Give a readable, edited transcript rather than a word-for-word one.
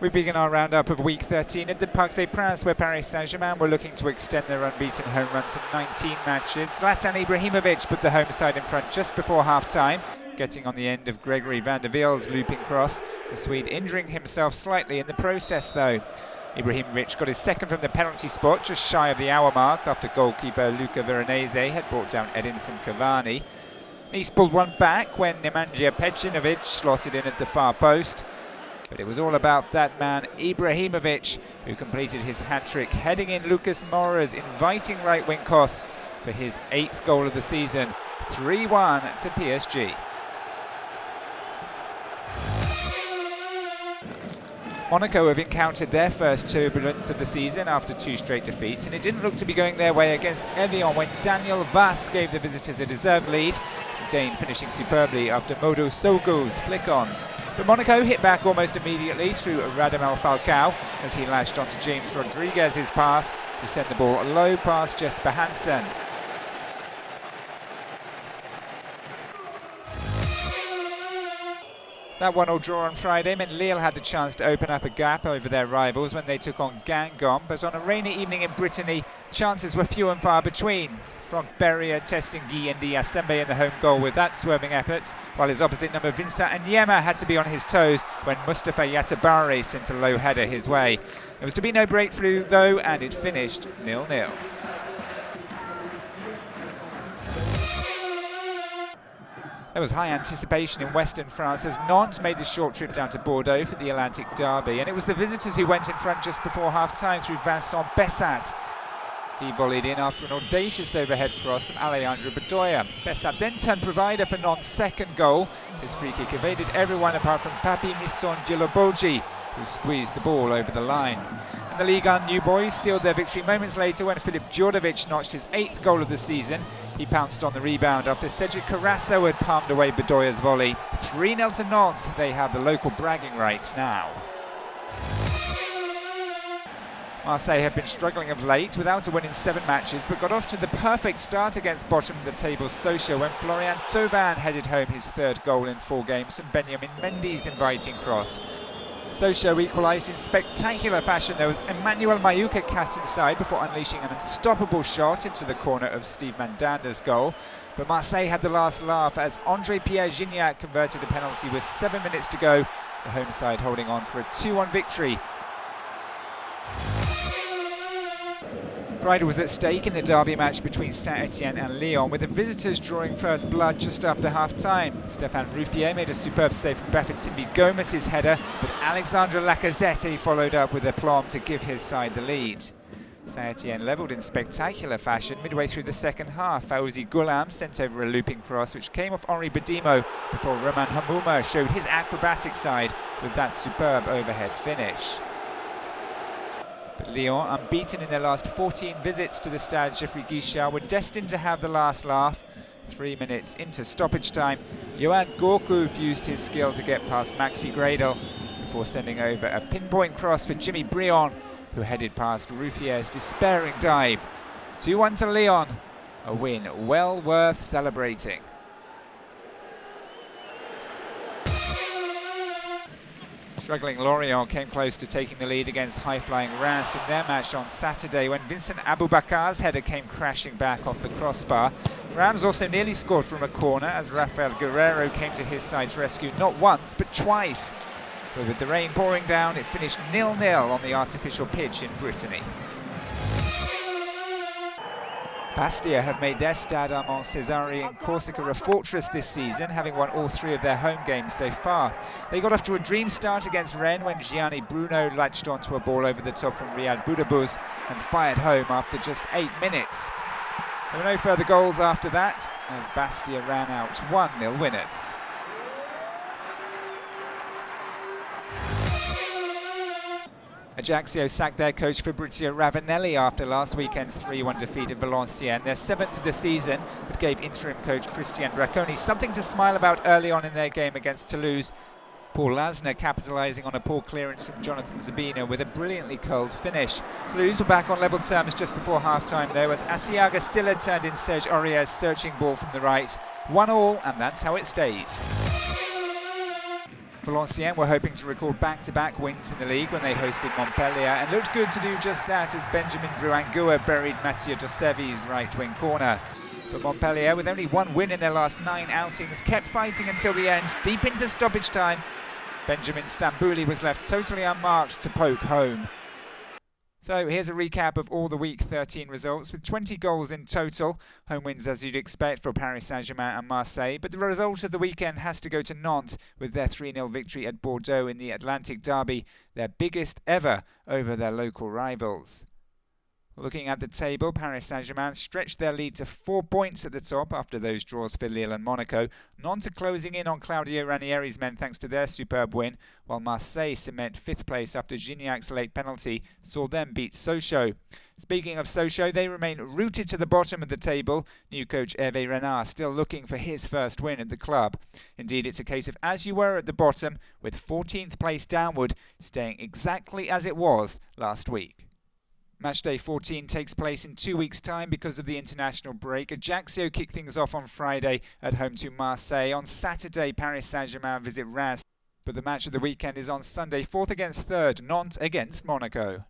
We begin our roundup of Week 13 at the Parc des Princes, where Paris Saint-Germain were looking to extend their unbeaten home run to 19 matches. Zlatan Ibrahimovic put the home side in front just before half-time, getting on the end of Gregory van der Wiel's looping cross, the Swede injuring himself slightly in the process though. Ibrahimovic got his second from the penalty spot, just shy of the hour mark, after goalkeeper Luca Veronese had brought down Edinson Cavani. Nice pulled one back when Nemanja PEJCINOVIC slotted in at the far post. But it was all about that man, Ibrahimovic, who completed his hat-trick, heading in Lucas Moura's inviting right-wing cross for his 8th goal of the season, 3-1 to PSG. Monaco have encountered their first turbulence of the season after 2 straight defeats, and it didn't look to be going their way against Evian when Daniel Vass gave the visitors a deserved lead, the Dane finishing superbly after Modo Sogo's flick-on. But Monaco hit back almost immediately through Radamel FALCAO as he lashed onto James Rodriguez's pass to send the ball low past Jesper Hansen. That 1-1 draw on Friday meant Lille had the chance to open up a gap over their rivals when they took on Guingamp, but on a rainy evening in Brittany, chances were few and far between. Franck Berrier testing Guy Ndiasembe in the home goal with that swerving effort, while his opposite number Vincent Anyema had to be on his toes when Mustafa Yatabari sent a low header his way. There was to be no breakthrough though, and it finished 0-0. There was high anticipation in Western France as Nantes made the short trip down to Bordeaux for the Atlantic derby, and it was the visitors who went in front just before half-time through Vincent Bessat. He volleyed in after an audacious overhead cross from Alejandro Bedoya. Bessat then turned provider for Nantes' second goal. His free kick evaded everyone apart from Papi Misson Djolobolji, who squeezed the ball over the line. And the Ligue 1 new boys sealed their victory moments later when Filip Djordjevic notched his 8th goal of the season. He pounced on the rebound after Cedric Carrasso had palmed away Bedoya's volley. 3-0 to Nantes. They have the local bragging rights now. Marseille have been struggling of late without a win in 7 matches, but got off to the perfect start against bottom of the table Sochaux when Florian Thauvin headed home his 3rd goal in 4 games from Benjamin Mendy's inviting cross. Sochaux equalised in spectacular fashion. There was Emmanuel Mayuka cast inside before unleashing an unstoppable shot into the corner of Steve Mandanda's goal. But Marseille had the last laugh as André-Pierre Gignac converted a penalty with 7 minutes to go, the home side holding on for a 2-1 victory. Pride was at stake in the derby match between Saint-Etienne and Lyon, with the visitors drawing first blood just after half-time. Stéphane Ruffier made a superb save from Bafétimbi Gomez's header, but Alexandre Lacazette followed up with aplomb to give his side the lead. Saint-Etienne levelled in spectacular fashion midway through the second half. Fawzi Goulam sent over a looping cross which came off Henri Bedimo before Roman Hamouma showed his acrobatic side with that superb overhead finish. But Lyon, unbeaten in their last 14 visits to the Stade Geoffroy Guichard, were destined to have the last laugh. 3 minutes into stoppage time, Yoann Gourcuff used his skill to get past Maxi Gradel before sending over a pinpoint cross for Jimmy Briand, who headed past Ruffier's despairing dive. 2-1 to Lyon, a win well worth celebrating. Struggling Lorient came close to taking the lead against high-flying Reims in their match on Saturday when Vincent Aboubakar's header came crashing back off the crossbar. Reims also nearly scored from a corner as Rafael Guerreiro came to his side's rescue not once but twice. But with the rain pouring down, it finished 0-0 on the artificial pitch in Brittany. Bastia have made their Stade Armand Cesare in Corsica a fortress this season, having won all 3 of their home games so far. They got off to a dream start against Rennes when Gianni Bruno latched onto a ball over the top from Riyad Boudabuz and fired home after just 8 minutes. There were no further goals after that as Bastia ran out 1-0 winners. Ajaccio sacked their coach Fabrizio Ravanelli after last weekend's 3-1 defeat at Valenciennes, their 7th of the season, but gave interim coach Christian Bracconi something to smile about early on in their game against Toulouse. Paul Lasner capitalising on a poor clearance from Jonathan Zabina with a brilliantly curled finish. Toulouse were back on level terms just before half-time though, as Asiaga Silla turned in Serge Aurier's searching ball from the right. 1-1, and that's how it stayed. Valenciennes were hoping to record back-to-back wins in the league when they hosted Montpellier, and looked good to do just that as Benjamin Bruangua buried Mathieu Dosevi's right-wing corner. But Montpellier, with only one win in their last 9 outings, kept fighting until the end, deep into stoppage time. Benjamin Stambouli was left totally unmarked to poke home. So here's a recap of all the Week 13 results, with 20 goals in total. Home wins as you'd expect for Paris Saint-Germain and Marseille, but the result of the weekend has to go to Nantes with their 3-0 victory at Bordeaux in the Atlantic Derby, their biggest ever over their local rivals. Looking at the table, Paris Saint-Germain stretched their lead to 4 points at the top after those draws for Lille and Monaco. Nantes are closing in on Claudio Ranieri's men thanks to their superb win, while Marseille cement 5th place after Gignac's late penalty saw them beat Sochaux. Speaking of Sochaux, they remain rooted to the bottom of the table. New coach Hervé Renard still looking for his first win at the club. Indeed, it's a case of as you were at the bottom, with 14th place downward, staying exactly as it was last week. Matchday 14 takes place in 2 weeks' time because of the international break. Ajaccio kick things off on Friday at home to Marseille. On Saturday, Paris Saint-Germain visit Reims. But the match of the weekend is on Sunday, 4th against 3rd, Nantes against Monaco.